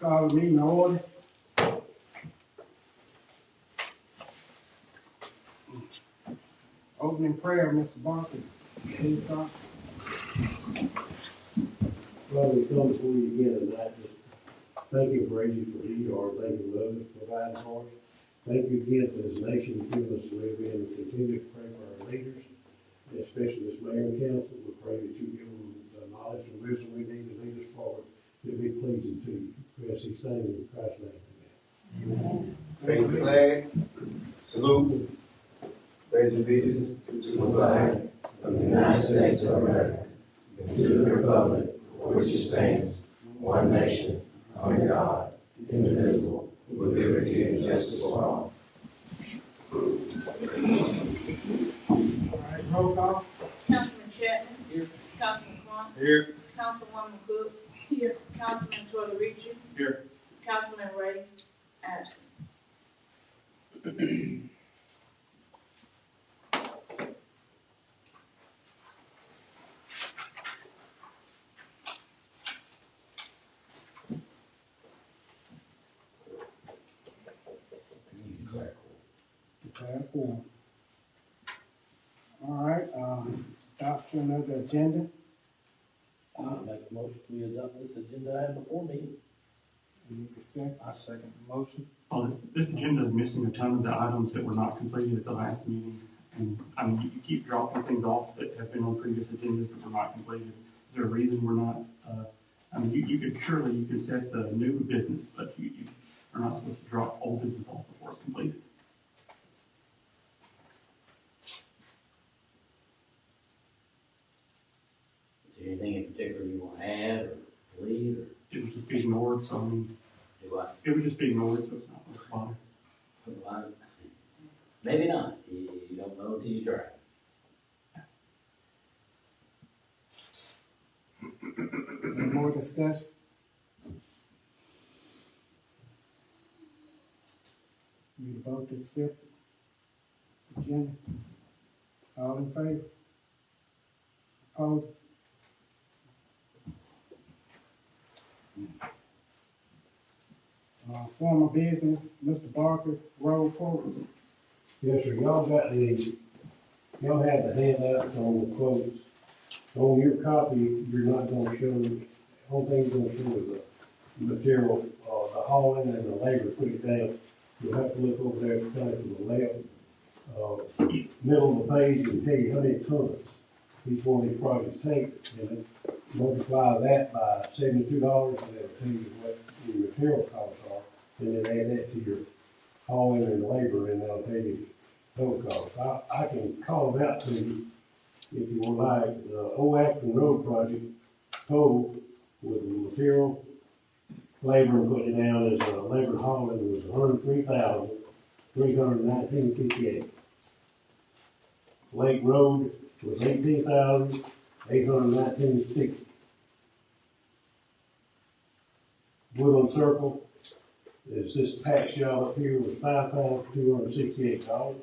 Call the meeting to order. Opening prayer, Mr. Barker. Please, sir. Father, we come before you again tonight. Just thank you for raising for who you are. Thank you for loving us, providing for us. Thank you again for this nation you've given us to live in, and continue to pray for our leaders, especially this mayor and council. We pray that you give them the knowledge and wisdom we need to lead us forward, to be pleasing to you. We ask these things in Christ's name. Amen. Raise the flag. Salute. Raise your allegiance to the flag of the United States of America, and to the republic for which it stands, one nation, under God, indivisible, with liberty and justice for all. All right, roll call. Councilman Chapman. Here. Councilman Crump. Here. Councilwoman Cook. Here. Councilman Tortorici. Here. Councilman Ray. Absent. Declare quorum. All right, adoption of the agenda. I'll make a motion to adopt this agenda I have before me. Need a second? I second the motion. Well, this agenda is missing a ton of the items that were not completed at the last meeting. And I mean, you keep dropping things off that have been on previous agendas that were not completed. Is there a reason we're not, I mean, you could set the new business, but you are not supposed to drop old business off before it's completed. Is there anything in particular you want to add or delete or It would just be ignored, so I mean, do what? it would just be ignored, so it's not worth bothering. Well, maybe not. You don't know until you try. Any more discussion? Need a vote to accept the agenda. All in favor? Opposed? Former business, Mr. Barker, roll quotes. Yes, sir. Y'all have the handouts on the quotes. On your copy, you're not gonna show, the only thing you're gonna show is the material, the hauling and the labor put it down. You'll have to look over there, kind of to the left, middle of the page, and tell you how many tons each one of these projects take, and then multiply that by $72, and it'll tell you what your material costs are, and then add that to your hauling and labor, and they'll tell you total costs. I can call them out to you if you would like. The Old Acton Road project total with the material, labor, and putting it down as labor and hauling was $103,319.58. Lake Road was $18,819.60. Woodland Circle is this tax job up here was $5,268.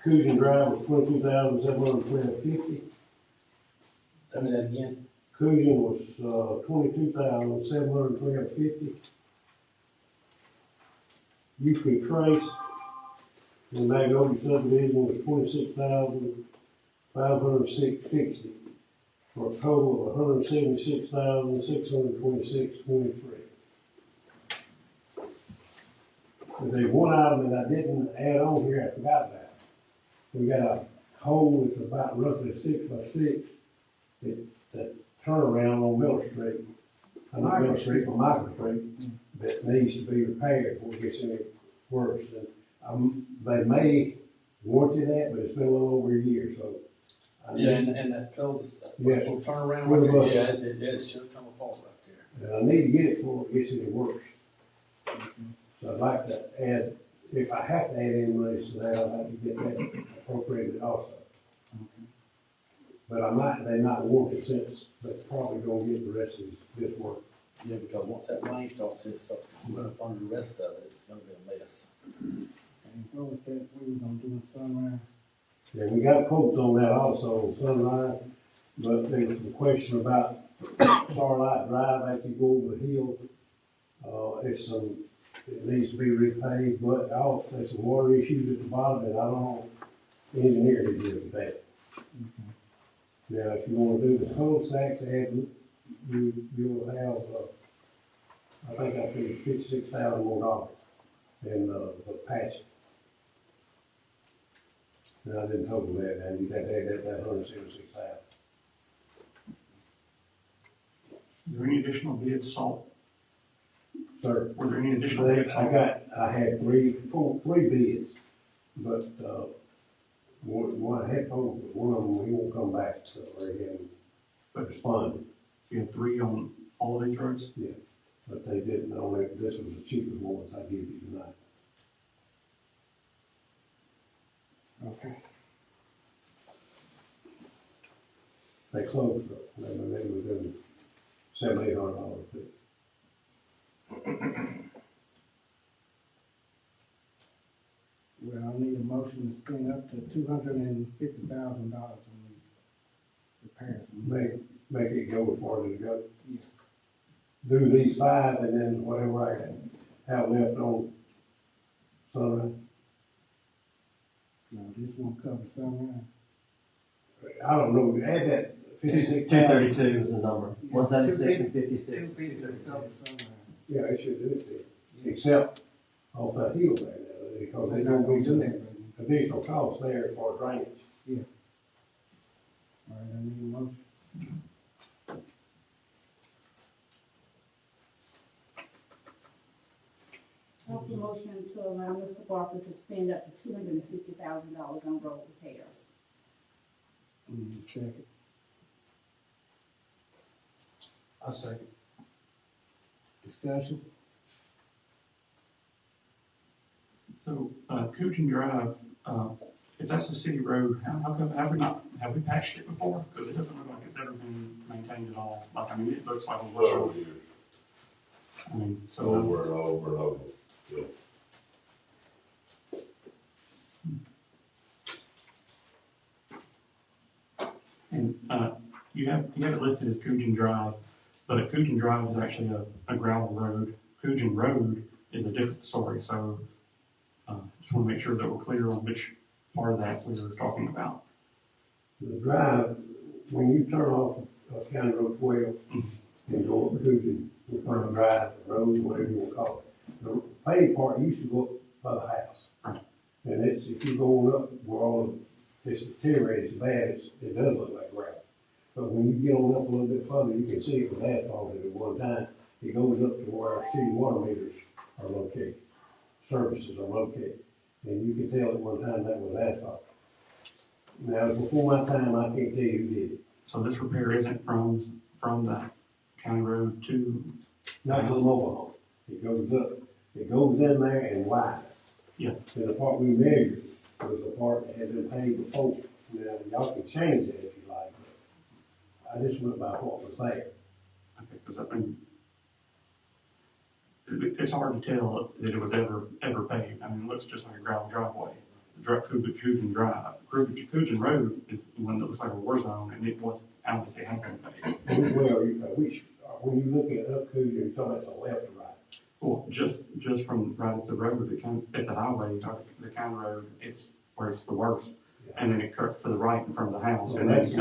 Coogan Drive was $22,712.50. Tell me that again. Coogan was $22,712.50. Usually Trace in Magnolia subdivision was $26,506.60 for a total of $176,626.23. There's one item that I didn't add on here, I forgot about. We got a hole that's about roughly 6 by 6 that turnaround on Miller Street. Not Miller Street, but Margaret Street, that needs to be repaired before it gets any worse. And they may warranty that, but it's been a little over a year, so. Yeah, and that cul Yes. will turn around. With the Yeah, it should come apart right there. And I need to get it before it gets any worse. So I'd like to add, if I have to add any money to that, I'd like to get that appropriated also. But they might want it since they're probably gonna get the rest of this work. Yeah, because once that rain starts to run up under the rest of it, it's gonna be a mess. What was that we were gonna do in Sunrise? Yeah, we got quotes on that also, on Sunrise, but there was some question about Starlight Drive, after you go over the hill, it needs to be repaved, but there's some water issues at the bottom, and I don't know, the engineer did deal with that. Now, if you wanna do the cul-de-sacs, you'll have, I think I figured $56,000 more dollars in, the patch. And I didn't total that, and you'd have to add that $176,000. Is there any additional bids, Salt? Sir? Were there any additional bids? I had three bids, but, one I had four, but one of them, he won't come back, so he hasn't responded. You had 3 on all of these roads? Yeah, but they didn't know that this was the cheapest one I give you tonight. Okay. They closed up, they was in $700-800 fee. Well, I need a motion to spend up to $250,000 on these repairs. Make it go as far as it goes. Yeah. Do these 5 and then whatever I have left on Sunrise. No, this one covers Sunrise. I don't know, add that 56,000. 232 is the number, 176 and 56. 250 covers Sunrise. Yeah, it should do it, except off that hill there, now, because there's gonna be some additional costs there for drainage. All right, I need a motion. I make a motion to allow Mr. Barker to spend up to $250,000 on road repairs. I need a second. I'll second. Discussion? So, Coogan Drive, if that's a city road, how come, have we patched it before? Because it doesn't look like it's ever been maintained at all. Like, I mean, it looks like a Oh, little, I mean, so. over and over and over, yeah. And, you have it listed as Coogan Drive, but Coogan Drive is actually a gravel road. Coogan Road is a different story, so, just wanna make sure that we're clear on which part of that we were talking about. The drive, when you turn off of County Road 12 and go up Coogan, we call it drive, road, whatever you wanna call it. The paved part used to go up by the house. Right. And if you go up where all of it's deteriorated, it's bad, it does look like gravel. But when you get on up a little bit further, you can see it was asphalted at one time. It goes up to where our city water meters are located, services are located. And you can tell at one time that was asphalt. Now, before my time, I can't tell you who did it. So this repair isn't from the county road to, Not to the mobile home. It goes up, it goes in there and widens. Yeah. And the part we measured was the part that had been paid before. Now, y'all can change that if you like, but I just went by what was there. because I think it's hard to tell that it was ever paved. I mean, it looks just like a gravel driveway. Coogan Drive, Coogan Road is one that looks like a war zone, and it was, obviously, has been paved. Well, when you look at up Coogan, you're talking about the left or right? Well, just from right at the road, at the highway, or the county road, it's where it's the worst. And then it cuts to the right in front of the house, and then it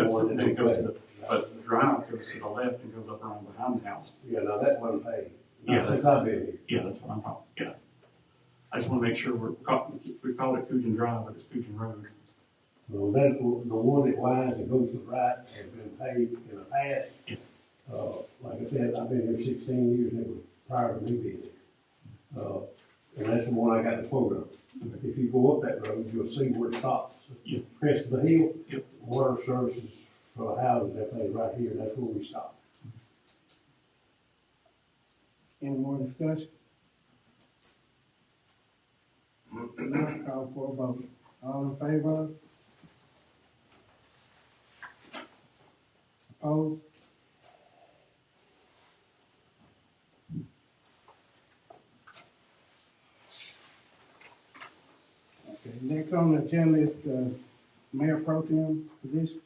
goes to the, but the drive goes to the left and goes up around behind the house. Yeah, now that wasn't paved. Yeah, Not since I've been here. Yeah, that's what I'm talking, yeah. I just wanna make sure we call it Coogan Drive, but it's Coogan Road. Well, that, the one that winds and goes to the right has been paved in the past. Yeah. Like I said, I've been here 16 years, and it was prior to me being here. And that's the one I got the quote on. If you go up that road, you'll see where it stops. Yeah. Crest of the hill. Yep. Water services for the houses, everything right here, that's where we stop. Any more discussion? None, call for a vote. All in favor? Opposed? Okay, next on the agenda is the mayor pro tem position.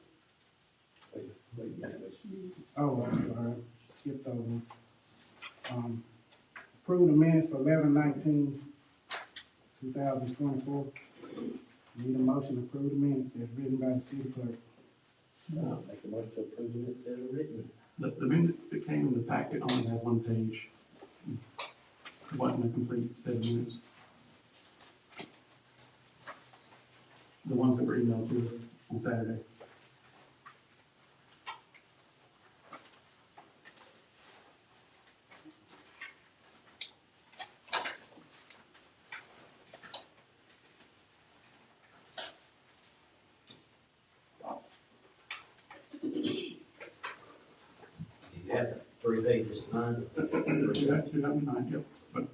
Oh, I'm sorry, skipped over. Approve the minutes for 11/19/2024. Need a motion to approve the minutes as written by the city clerk. Make a motion to approve the minutes that are written. The minutes that came in the packet only have one page. It wasn't a complete set of minutes. The ones that were emailed to us on Saturday. You have 3 pages tonight. You got 209, yep, but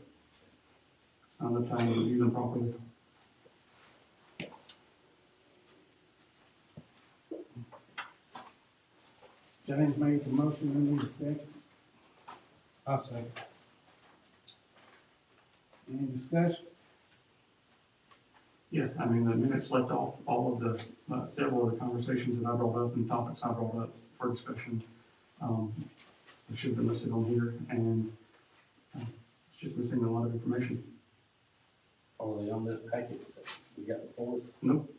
not enough time to review them properly. James made the motion, we need a second. I say. Any discussion? Yeah, I mean, the minutes left off all of the, several of the conversations that I brought up and topics I brought up for discussion. They should have been listed on here, and it's just missing a lot of information. Are they on this packet that we got before us? Nope.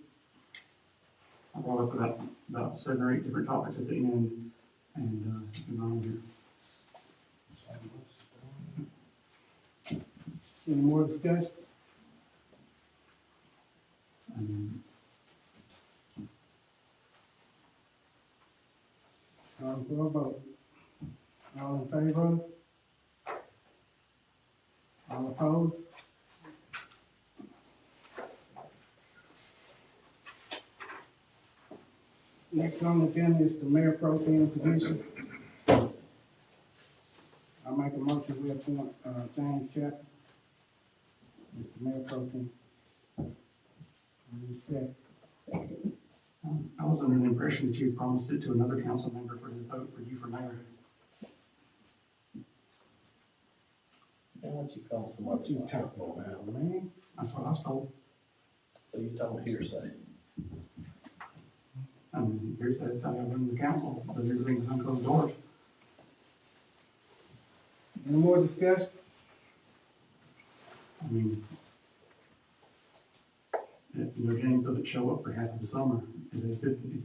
I brought up about 7 or 8 different topics at the end, and they're not on here. Any more discussion? Call for a vote. All in favor? All opposed? Next on the agenda is the mayor pro tem position. I make a motion, we appoint, James Chapman as the mayor pro tem. Need a second. I was under the impression that you had promised it to another council member for his vote for you for mayor. Why don't you call What somebody? you talking about, man? That's what I was told. So you talking hearsay? I mean, here's that's how I run the council, but everything's behind closed doors. Any more discussion? I mean, if, James doesn't show up for half of the summer, is he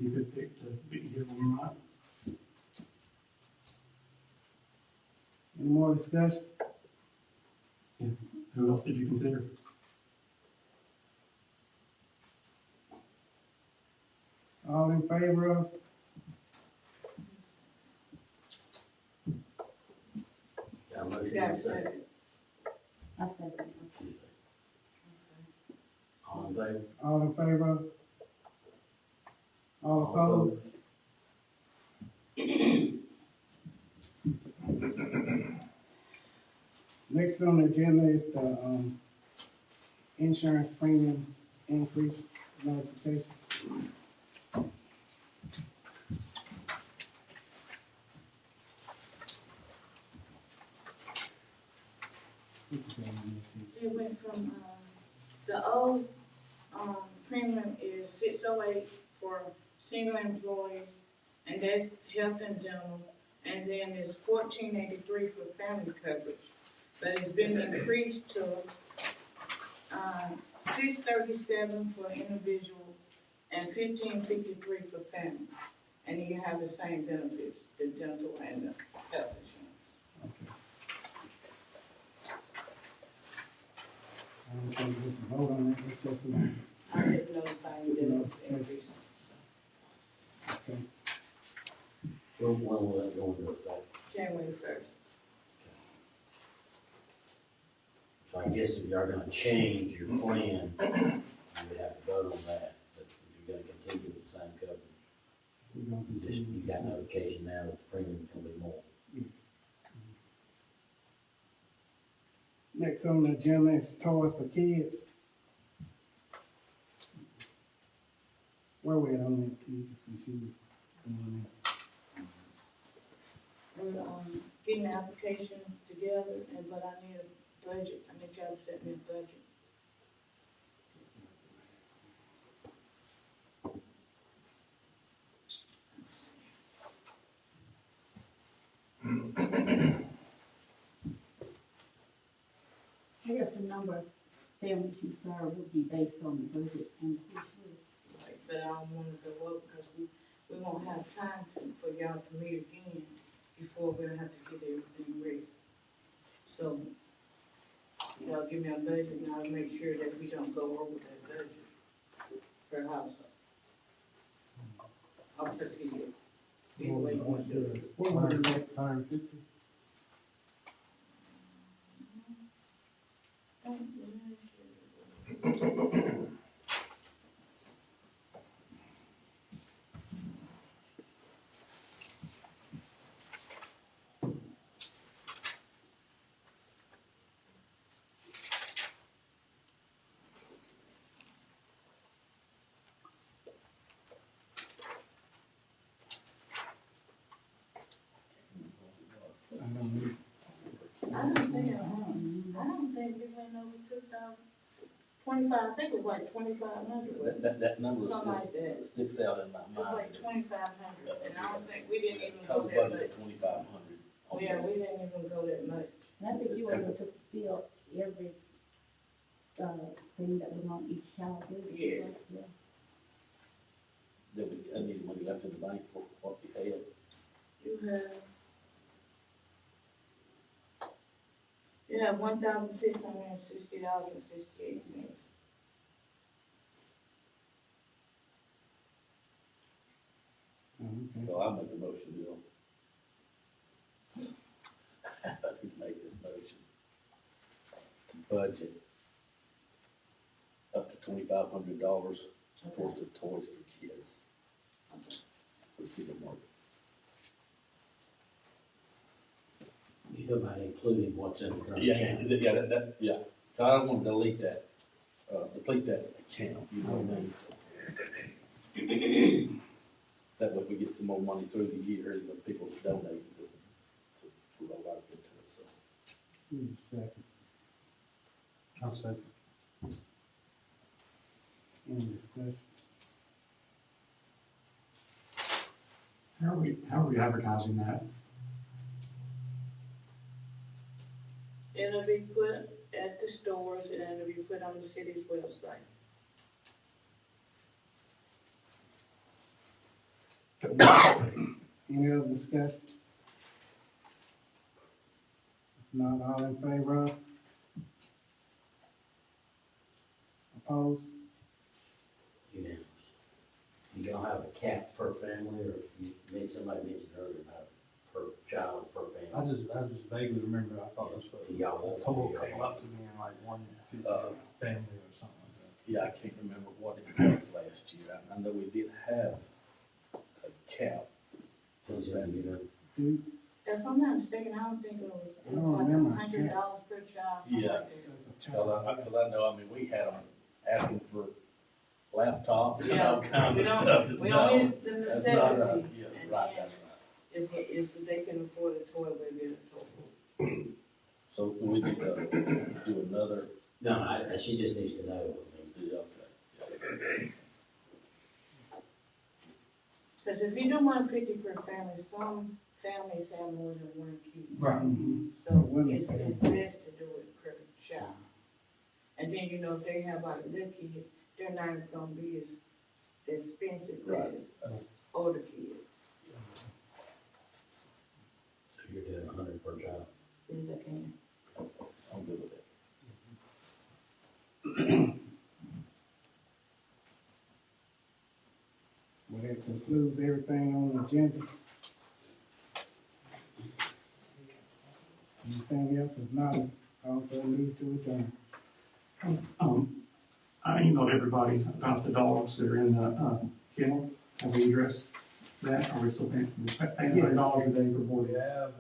good pick to be here when you're not? Any more discussion? Yeah. Who else did you consider? All in favor of? Got a motion Got and a a second. I second. All in favor? All in favor of? All opposed? Next on the agenda is the, insurance premium increase notification. It went from, the old, premium is 608 for single employees, and that's health and dental, and then it's 1483 for family coverage. But it's been increased to, 637 for individual and 1553 for family. And you have the same benefits, the dental and the health insurance. I don't think we can vote on it, it's just, I didn't notify you that it was increased. okay. When will that go into effect? January 1st. So I guess if you are gonna change your plan, you would have to vote on that, but if you're gonna continue with the same coverage, We're gonna you continue. got notification now that the premium's gonna be more. Next on the agenda is toys for kids. Where we at on that, kids, since you was doing We're, getting the applications together, but I need a budget, I need y'all to set me a budget. the number of families you serve would be based on the budget and the wish list. Right, but I don't want to go up because we won't have time for y'all to meet again before we'll have to get everything ready. So, y'all give me a budget and I'll make sure that we don't go over that budget per household. Or per kid. Either way you want to do it. 150. I don't think we went over 25, I think it was like 2,500. That number Something like that. sticks out in my It was mind. like 2,500, and I don't think, we didn't even go Total that budget much. of 2,500. Yeah, we didn't even go that much. And I think you were able to fulfill every, thing that was on each child's list. Yes. Yeah. That we, I need money left in the bank for what we had. You have $1,660.68. Okay. So I'll make the motion, Bill. I need to make this motion. Budget up to $2,500 towards the toys for kids. For Cedar Market. You know about including what's in the current Yeah, account. yeah. So I don't want to delete that, deplete that account, you know what I mean? That way we get some more money through the year, and when people donate to roll out into it, so. Need a second. I'll second. Any discussion? How are we advertising that? It'll be put at the stores and it'll be put on the city's website. Any other discussion? If not, all in favor of? Opposed? Unanimous. You gonna have a cap per family, or somebody mentioned earlier about per child, per family? I just vaguely remember, I thought that's what Do y'all want the to total be came up to being like 150 family or something like that. Yeah, I can't remember what it was last year. I know we did have a cap. Since you know, Do, If I'm not mistaken, I don't think it was I don't remember. like $100 per child. something Yeah. like that. there's a Cause I know, I mean, we had them asking for laptops and Yeah, all kinds we of don't- stuff. that we no, don't need the that's not us. necessities. Yes, And right, then that's right. If they can afford a toy, we'll get a toy. So we need to do another, no, she just needs to know. I mean, okay. Because if you do 150 per family, some families have more than one kid. Right. So it's best to do it per child. And then, you know, if they have like little kids, they're not gonna be as expensive Right. as older kids. So you're doing 100 per child. Yes, I can. I'm good with it. Well, that concludes everything on the agenda. Anything else? If not, I'll go move to adjourn. I emailed everybody about the dogs that are in the, kennel. Have we addressed that? Are we still paying $100 a day per board? We have.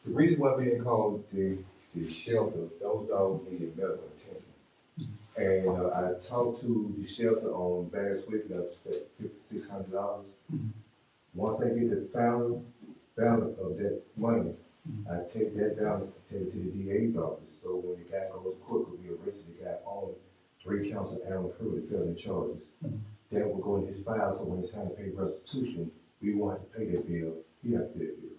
The reason why being called the shelter, those dogs need medical attention. And I talked to the shelter on last week, that's $5,600. Once they get the balance of that money, I take that balance and take it to the DA's office. So when the guy goes to court, we arrested the guy on 3 counts of animal cruelty, felony charges. That will go in his file, so when it's time to pay restitution, we won't have to pay that bill. He has to pay that bill.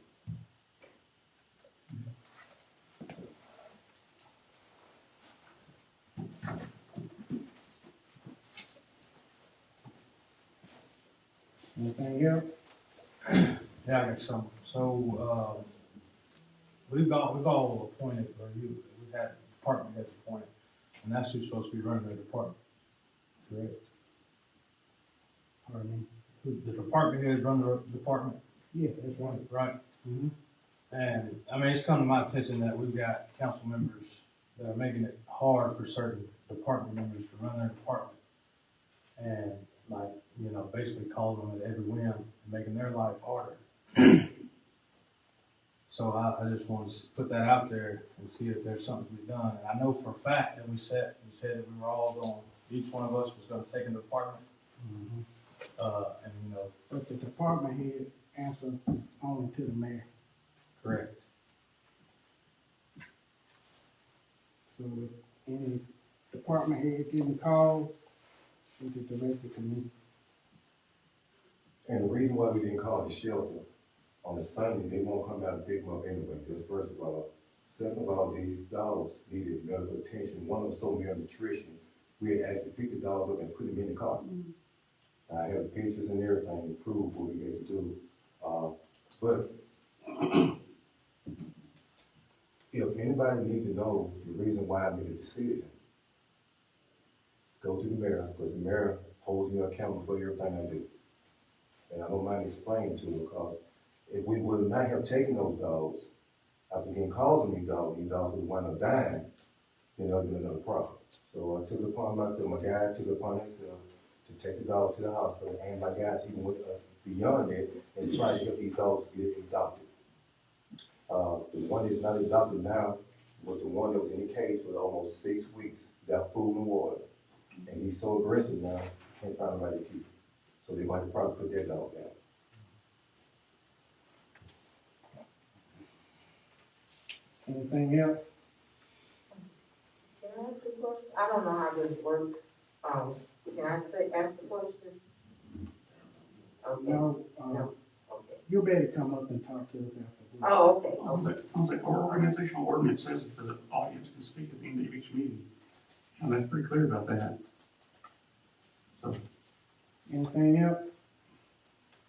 Anything else? Yeah, I got some. So, we've all appointed, or we've had department heads appointed, and that's who's supposed to be running the department. Correct? Pardon me? The department heads run the department, Yeah, that's right. right? Mm-hmm. And, I mean, it's come to my attention that we've got council members that are making it hard for certain department members to run their department. And like, you know, basically calling them at every whim and making their life harder. So I just wanted to put that out there and see if there's something to be done. And I know for a fact that we said that we were all going, each one of us was gonna take an department. Mm-hmm. And you know, But the department head answers only to the mayor. correct. So if any department head getting calls, we can direct it to me. And the reason why we didn't call the shelter on a Sunday, they won't come out and pick them up anyway, because first of all. Second of all, these dogs needed medical attention. One of them so malnutrition, we had actually picked the dog up and put him in the car. I have pictures and everything to prove what we had to do. But if anybody needs to know the reason why I made a decision, go to the mayor, because the mayor holds me accountable for everything I do. And I don't mind explaining to him, because if we would not have taken those dogs, after getting calls on these dogs would wind up dying, then that would be another problem. So I took it upon myself, my guy took it upon himself to take the dog to the hospital, and my guys even went beyond that and tried to help these dogs get adopted. The one that's not adopted now was the one that was in the cage for almost 6 weeks, without food and water. And he's so aggressive now, can't find anybody to keep him. So they might have probably put their dog down. Anything else? Can I ask a question? I don't know how this works. Can I ask the question? Okay. No, No. Okay. you better come up and talk to us after. Oh, okay. Our organizational ordinance says that the audience can speak at the end of each meeting. And that's pretty clear about that. So, Anything else?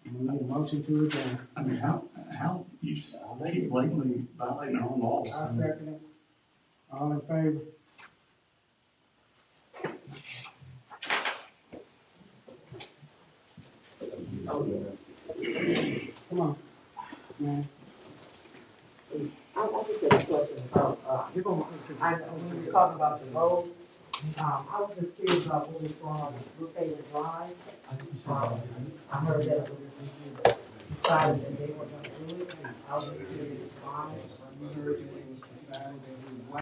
We need a motion to adjourn. I mean, how you just keep blatantly violating our own laws. I second it. All in favor? Come on, man. I just have a question about, when we were talking about the road, I was just curious about what was going on with Brookhaven Drive. I heard that we decided that they were gonna do it, and I was just curious why, or you heard that